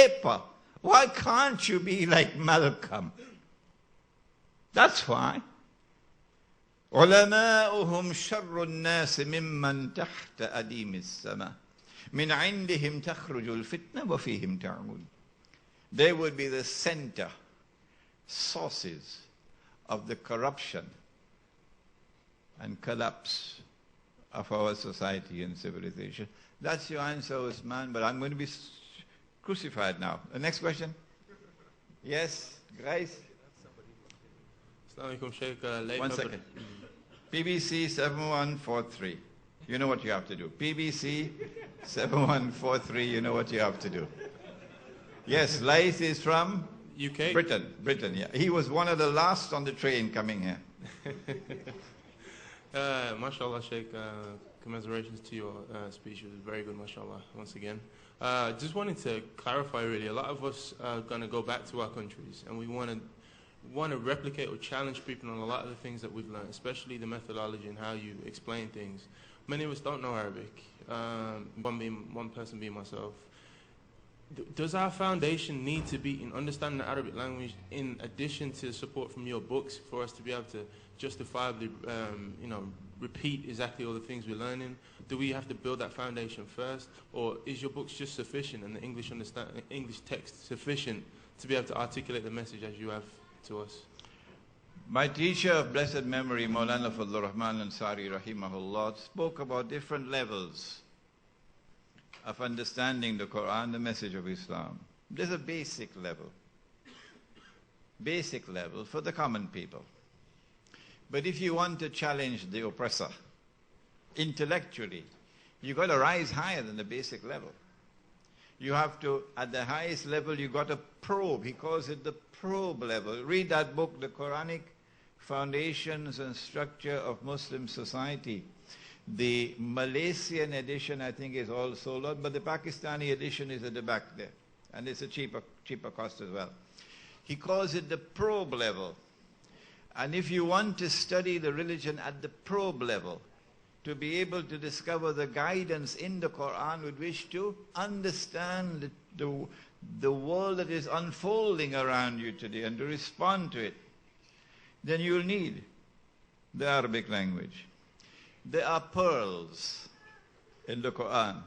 paper. Why can't you be like Malcolm? That's why. علماؤهم شر الناس ممن تحت أديم السماء من عندهم تخرج الفتنة وفيهم تعود. They would be the center, sources of the corruption and collapse of our society and civilization. That's your answer, Usman, but I'm going to be crucified now. The next question? Yes, guys? Assalamu alaikum, Sheikh. 1 second. PBC 7143. You know what you have to do. PBC 7143, you know what you have to do. Yes, Laith is from? UK? Britain, yeah. He was one of the last on the train coming here. MashaAllah, Sheikh. Commiserations to your speech. It was very good, MashaAllah, once again. Just wanted to clarify, really. A lot of us are going to go back to our countries, and we want to replicate or challenge people on a lot of the things that we've learned, especially the methodology and how you explain things. Many of us don't know Arabic, one person being myself. Does our foundation need to be in understanding the Arabic language in addition to support from your books for us to be able to justifiably, repeat exactly all the things we're learning? Do we have to build that foundation first, or is your books just sufficient and the English text sufficient to be able to articulate the message as you have to us? My teacher of blessed memory, Maulana Fadlur Rahman Ansari Rahimahullah, spoke about different levels of understanding the Quran, the message of Islam. There's a basic level for the common people. But if you want to challenge the oppressor intellectually, you've got to rise higher than the basic level. You have to, at the highest level, you've got to probe. He calls it the probe level. Read that book, The Quranic Foundations and Structure of Muslim Society. The Malaysian edition, I think, is all sold out, but the Pakistani edition is at the back there. And it's a cheaper cost as well. He calls it the probe level. And if you want to study the religion at the probe level, to be able to discover the guidance in the Quran with which to understand the world that is unfolding around you today and to respond to it, then you'll need the Arabic language. There are pearls in the Quran,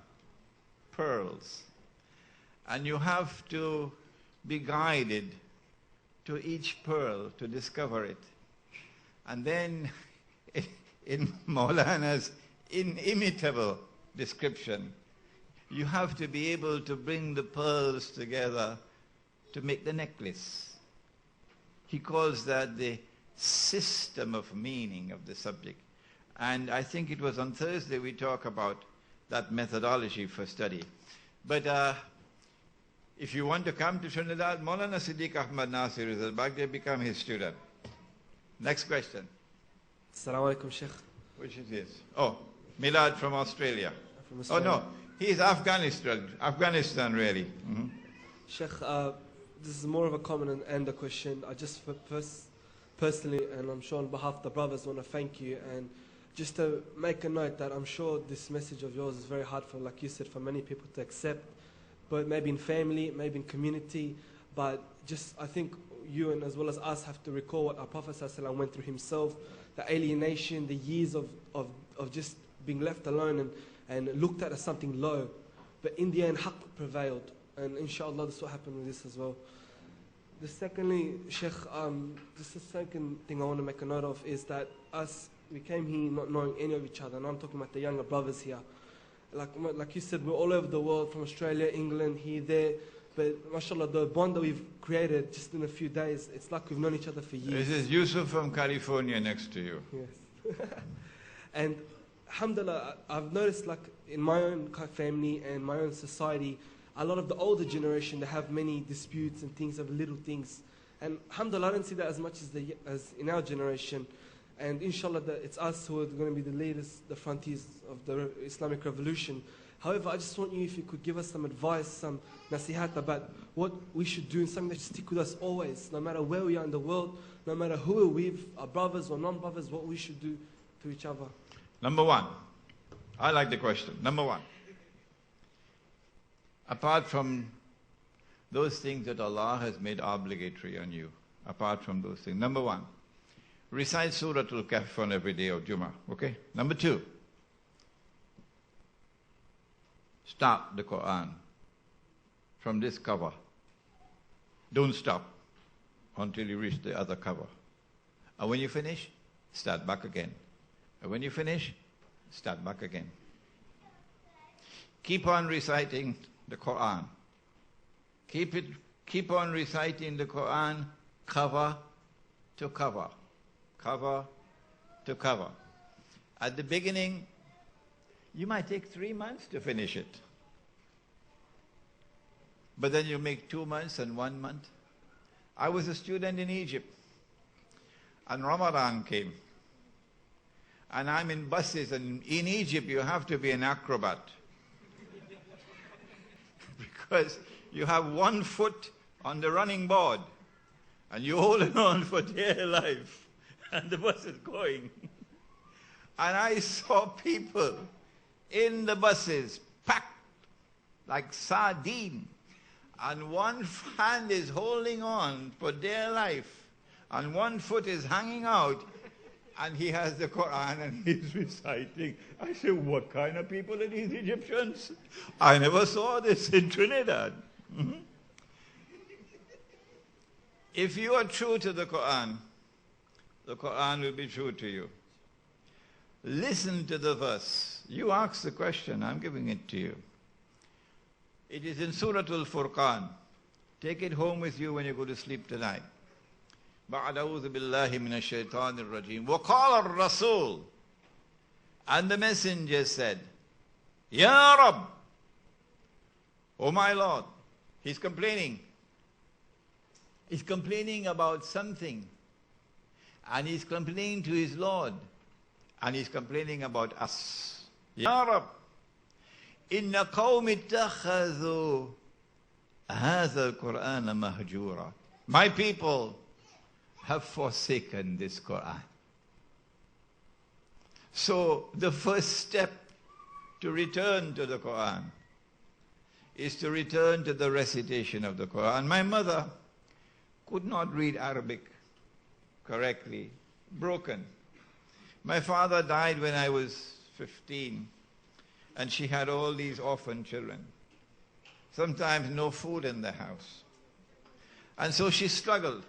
pearls. And you have to be guided to each pearl to discover it. And then in Maulana's inimitable description, you have to be able to bring the pearls together to make the necklace. He calls that the system of meaning of the subject. And I think it was on Thursday we talk about that methodology for study. But if you want to come to Trinidad, Maulana Siddiq Ahmad Nasir is at Baghdad, become his student. Next question. Assalamu alaikum, Sheikh. Which is this? Oh, Milad from Australia. Oh no, he is Afghanistan really. Mm-hmm. Sheikh, this is more of a comment and a question. I just personally, and I'm sure on behalf of the brothers, want to thank you, and just to make a note that I'm sure this message of yours is very hard for, like you said, for many people to accept, but maybe in family, maybe in community, but just I think you and as well as us have to recall what our Prophet ﷺ went through himself, the alienation, the years of just being left alone and looked at as something low. But in the end, haqq prevailed. And inshallah, this will happen with this as well. Secondly, Sheikh, just the second thing I want to make a note of is that we came here not knowing any of each other, and I'm talking about the younger brothers here. Like you said, we're all over the world, from Australia, England, here, there. But mashallah, the bond that we've created just in a few days, it's like we've known each other for years. This is Yusuf from California next to you. Yes. And alhamdulillah, I've noticed like in my own family and my own society, a lot of the older generation, they have many disputes and things of little things. And alhamdulillah, I don't see that as much as in our generation. And inshallah, it's us who are going to be the leaders, the frontiers of the Islamic revolution. However, I just want you, if you could give us some advice, some nasihat about what we should do, and something that should stick with us always, no matter where we are in the world, no matter who we're with, our brothers or non-brothers, what we should do to each other. Number one, I like the question. Number one, apart from those things that Allah has made obligatory on you, apart from those things. Number one, recite Surah Al-Kahf on every day of Jummah, okay? Number two, start the Quran from this cover. Don't stop until you reach the other cover. And when you finish, start back again. And when you finish, start back again. Keep on reciting the Quran. Keep on reciting the Quran cover to cover. Cover to cover. At the beginning, you might take 3 months to finish it. But then you make 2 months and 1 month. I was a student in Egypt, and Ramadan came. And I'm in buses, and in Egypt you have to be an acrobat. Because you have 1 foot on the running board, and you're holding on for dear life, and the bus is going. And I saw people in the buses packed like sardine, and one hand is holding on for dear life, and 1 foot is hanging out, and he has the Quran and he's reciting. I said, what kind of people are these Egyptians? I never saw this in Trinidad. Mm-hmm. If you are true to the Quran will be true to you. Listen to the verse. You ask the question, I'm giving it to you. It is in Surah Al-Furqan. Take it home with you when you go to sleep tonight. بعد أعوذ بالله من الشيطان الرجيم وقال الرسول, and the messenger said, Ya Rab, oh my Lord. He's complaining. He's complaining about something, and he's complaining to his Lord, and he's complaining about us. Ya Rab, inna qawmi ittakhadhu hadha al-Qur'ana mahjura. My people have forsaken this Quran. So the first step to return to the Quran is to return to the recitation of the Quran. My mother could not read Arabic correctly, broken. My father died when I was 15, and she had all these orphan children. Sometimes no food in the house. And so she struggled.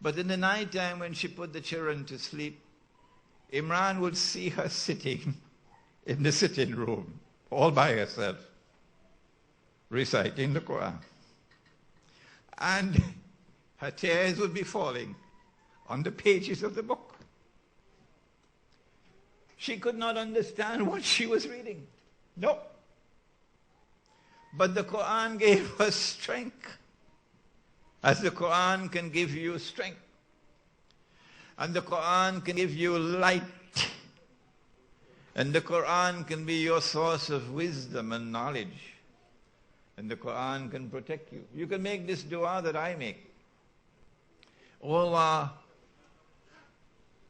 But in the night time when she put the children to sleep, Imran would see her sitting in the sitting room, all by herself, reciting the Quran. And her tears would be falling on the pages of the book. She could not understand what she was reading. No. But the Quran gave her strength, as the Quran can give you strength. And the Quran can give you light. And the Quran can be your source of wisdom and knowledge. And the Quran can protect you. You can make this dua that I make. Oh Allah,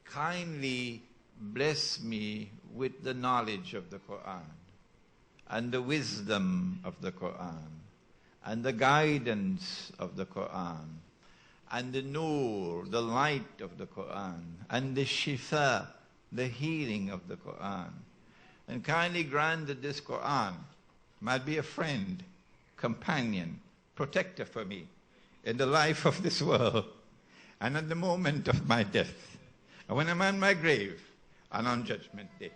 kindly bless me with the knowledge of the Quran, and the wisdom of the Quran, and the guidance of the Quran, and the nur, the light of the Quran, and the shifa, the healing of the Quran. And kindly grant that this Quran might be a friend, companion, protector for me in the life of this world, and at the moment of my death, and when I'm on my grave, and on Judgment Day.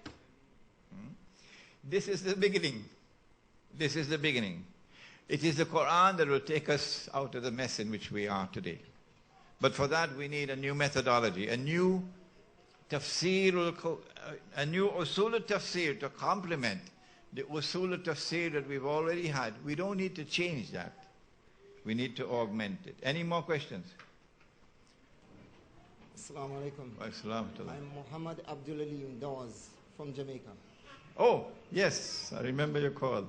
This is the beginning. This is the beginning. It is the Quran that will take us out of the mess in which we are today. But for that we need a new methodology, a new tafsir, a new usul al-tafsir to complement the usul al-tafsir that we've already had. We don't need to change that. We need to augment it. Any more questions? Assalamu alaikum. I'm Muhammad Abdulalim Dawes from Jamaica. Oh, yes, I remember your call.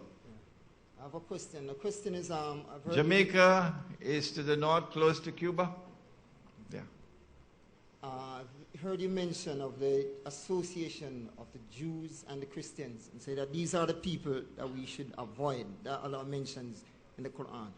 I have a question. The question is, I've heard Jamaica is to the north, close to Cuba. Yeah. I've heard you mention of the association of the Jews and the Christians, and say that these are the people that we should avoid, that Allah mentions in the Quran.